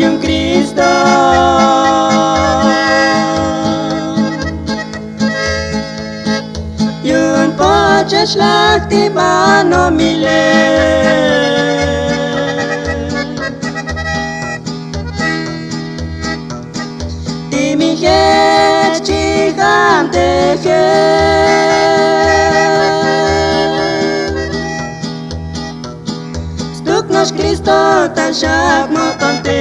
yung Cristo. Yun po Diyos lakti ba nomile. Timihet chikam tehe Stuknos Cristo tan siak mo tonte.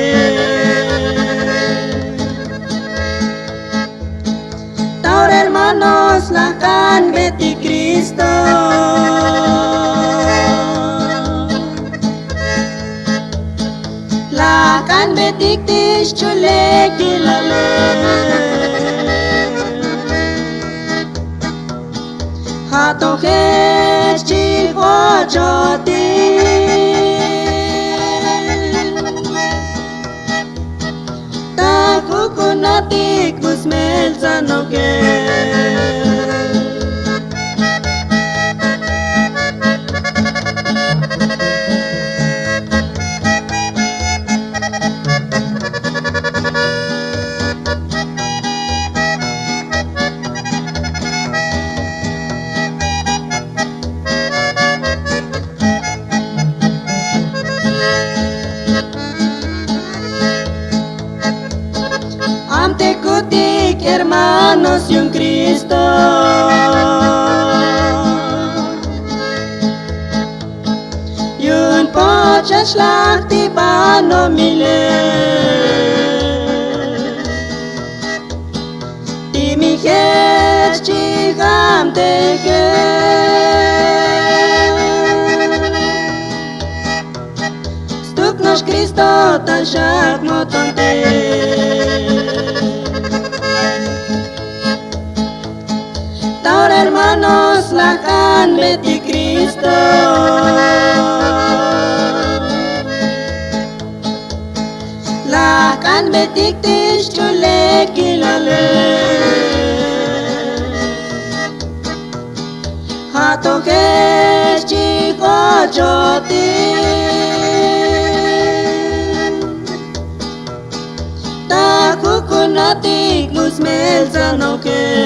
Taur hermanos lakan beti Cristo. Lakan betik tis chule kilale. Hato hes chikwa joti. Natik busmel sanoge. Amtekutik hermanos yung Cristo. Yun po Diyos lakti ba nomile. Timihet chikam tehe Stuknos Cristo tan siak mo tonte. Taur hermanos lakan beti Cristo. Lakan betik tis chule kilale. Hato hes chiko joti. Takukunatik musmel sanoke.